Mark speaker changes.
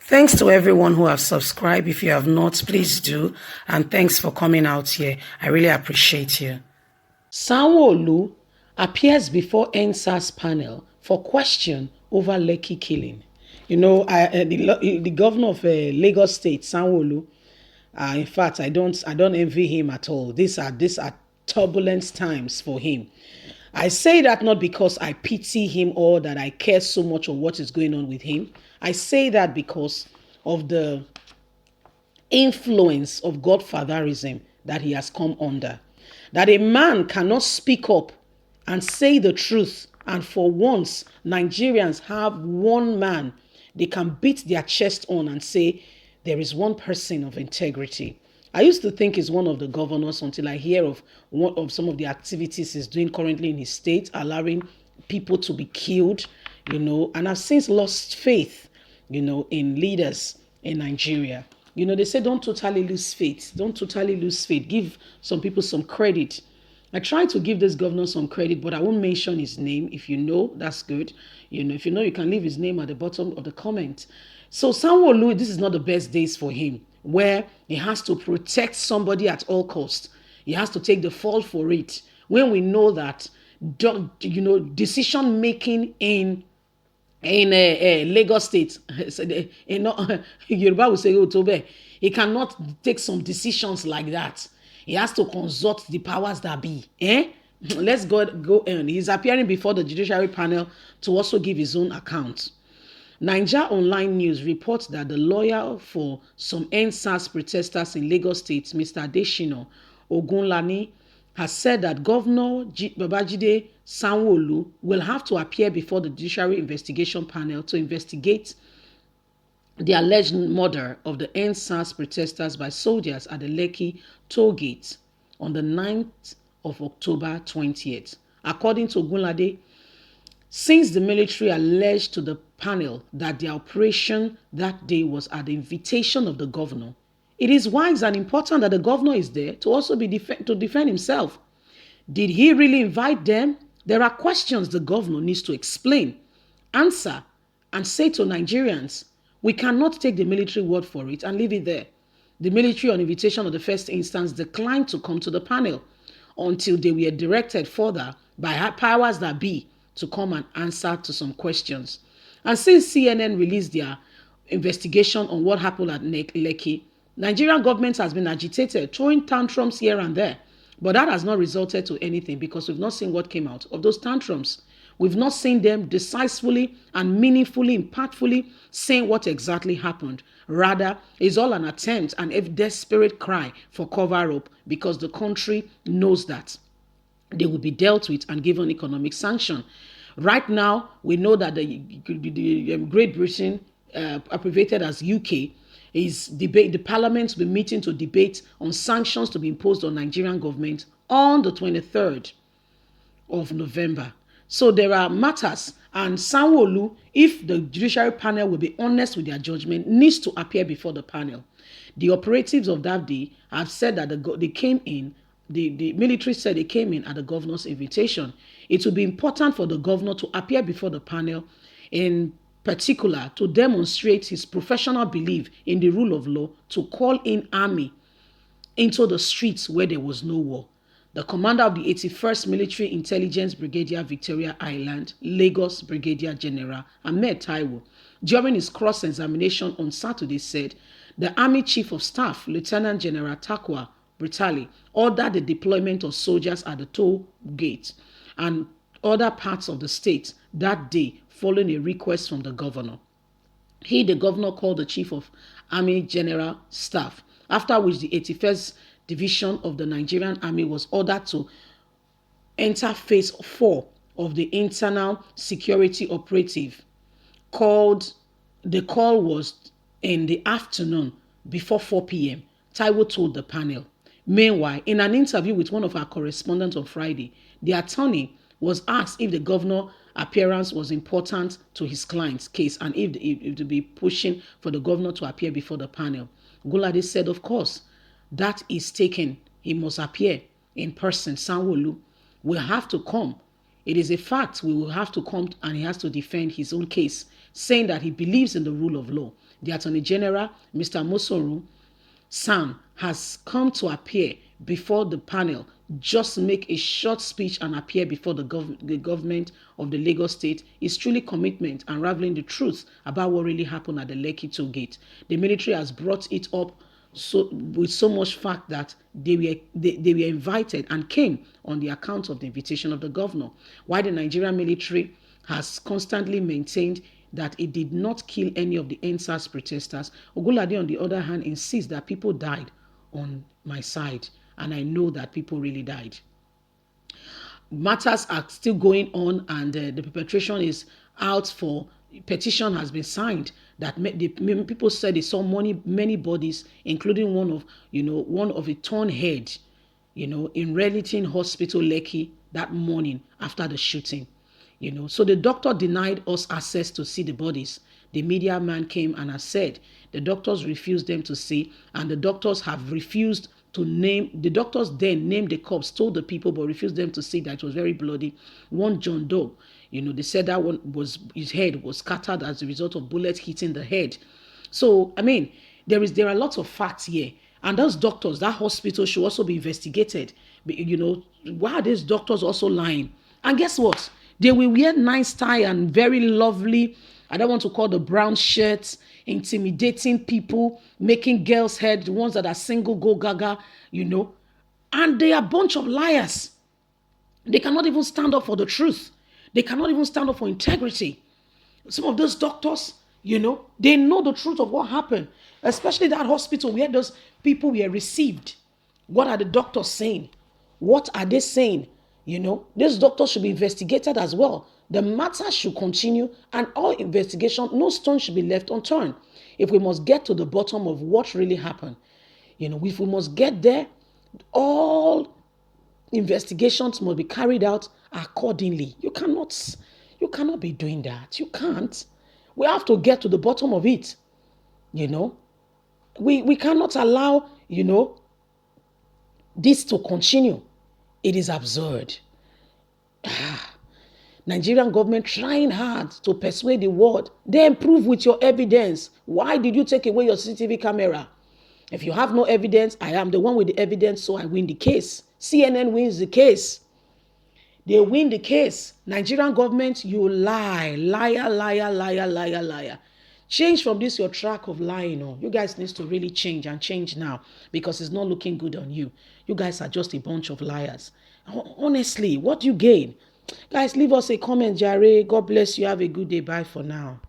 Speaker 1: Thanks to everyone who have subscribed. If you have not, please do. And thanks for coming out here. I really appreciate you. Sanwo-Olu appears before NSAS panel for question over Lekki killing. The governor of Lagos State, Sanwo-Olu, in fact, I don't envy him at all. These are turbulent times for him. I say that not because I pity him or that I care so much of what is going on with him. I say that because of the influence of godfatherism that he has come under. That a man cannot speak up and say the truth. And for once, Nigerians have one man they can beat their chest on and say, there is one person of integrity. I used to think he's one of the governors until I hear of one of some of the activities he's doing currently in his state, allowing people to be killed, and I've since lost faith, in leaders in Nigeria. They say don't totally lose faith. Don't totally lose faith. Give some people some credit. I try to give this governor some credit, but I won't mention his name. If you know, that's good. If you know, you can leave his name at the bottom of the comment. So Sanwo-Olu, this is not the best days for him, where he has to protect somebody at all costs. He has to take the fall for it. When we know that, decision making in Lagos State, Yoruba will say, Tobe, he cannot take some decisions like that. He has to consult the powers that be. Let's go on. He's appearing before the judiciary panel to also give his own account. Niger Online News reports that the lawyer for some NSAS protesters in Lagos State, Mr. Adeshina Ogunlani, has said that Governor Babajide Sanwo-Olu will have to appear before the judiciary investigation panel to investigate the alleged murder of the NSAS protesters by soldiers at the Lekki toll gate on the 9th of October 20th. According to Ogunlade, since the military alleged to the panel that the operation that day was at the invitation of the governor, it is wise and important that the governor is there to also be to defend himself. Did he really invite them? There are questions the governor needs to explain, answer, and say to Nigerians. We cannot take the military word for it and leave it there. The military, on invitation of the first instance, declined to come to the panel until they were directed further by powers that be to come and answer to some questions. And since CNN released their investigation on what happened at Lekki, Nigerian government has been agitated, throwing tantrums here and there. But that has not resulted to anything because we've not seen what came out of those tantrums. We've not seen them decisively and meaningfully, impactfully saying what exactly happened. Rather, it's all an attempt and a desperate cry for cover-up because the country knows that they will be dealt with and given economic sanction. Right now, we know that the Great Britain, abbreviated as UK, the parliament will be meeting to debate on sanctions to be imposed on Nigerian government on the 23rd of November. So there are matters, and Sanwo-Olu, if the judiciary panel will be honest with their judgment, needs to appear before the panel. The operatives of that day have said that they came in, the military said they came in at the governor's invitation. It will be important for the governor to appear before the panel, in particular to demonstrate his professional belief in the rule of law, to call in army into the streets where there was no war. The commander of the 81st Military Intelligence Brigadier Victoria Island, Lagos Brigadier General Ahmed Taiwo, during his cross-examination on Saturday said the Army Chief of Staff, Lieutenant General Takwa Britali, ordered the deployment of soldiers at the toll gate and other parts of the state that day following a request from the governor. The governor, called the Chief of Army General Staff, after which the 81st Division of the Nigerian Army was ordered to enter phase 4 of the internal security operative. The call was in the afternoon before 4 p.m. Taiwo told the panel. Meanwhile, in an interview with one of our correspondents on Friday, the attorney was asked if the governor's appearance was important to his client's case and if to be pushing for the governor to appear before the panel. Ogunlade said, of course, that is taken. He must appear in person. Sanwo-Olu will have to come It is a fact we will have to come and he has to defend his own case, saying that he believes in the rule of law. The Attorney General, Mr. Mosoru Sam, has come to appear before the panel, just make a short speech and appear before the government of the Lagos state is truly commitment unraveling the truth about what really happened at the Lekki toll gate. The military has brought it up with so much fact that they were invited and came on the account of the invitation of the governor. While the Nigerian military has constantly maintained that it did not kill any of the NSAS protesters, Ogulade, on the other hand, insists that people died on my side, and I know that people really died. Matters are still going on, and the perpetration is out for petition has been signed that people said they saw many bodies, including one of a torn head, in Reddington Hospital, Lekki, that morning after the shooting. So the doctor denied us access to see the bodies. The media man came and has said the doctors refused them to see, and the doctors have refused to name. The doctors then named the corpse, told the people, but refused them to see that it was very bloody. One John Doe, they said that his head was scattered as a result of bullets hitting the head. So I mean, there are lots of facts here, and those doctors, that hospital should also be investigated. Why are these doctors also lying? And guess what? They will wear nice tie and very lovely, I don't want to call the brown shirts, intimidating people, making girls' head, the ones that are single, go gaga, and they are a bunch of liars. They cannot even stand up for the truth. They cannot even stand up for integrity. Some of those doctors, they know the truth of what happened, especially that hospital where those people were received. What are the doctors saying? What are they saying? These doctors should be investigated as well. The matter should continue, and all investigation, no stone should be left unturned. If we must get to the bottom of what really happened, if we must get there, all investigations must be carried out accordingly. You cannot be doing that. You can't. We have to get to the bottom of it. We cannot allow, this to continue. It is absurd. Nigerian government trying hard to persuade the world. Then prove with your evidence. Why did you take away your CCTV camera? If you have no evidence, I am the one with the evidence, so I win the case. CNN wins the case. They win the case. Nigerian government, you lie. Liar, liar, liar, liar, liar. Change from this your track of lying. You guys need to really change, and change now, because it's not looking good on you. You guys are just a bunch of liars. Honestly, what do you gain? Guys, leave us a comment, Jare. God bless you. Have a good day. Bye for now.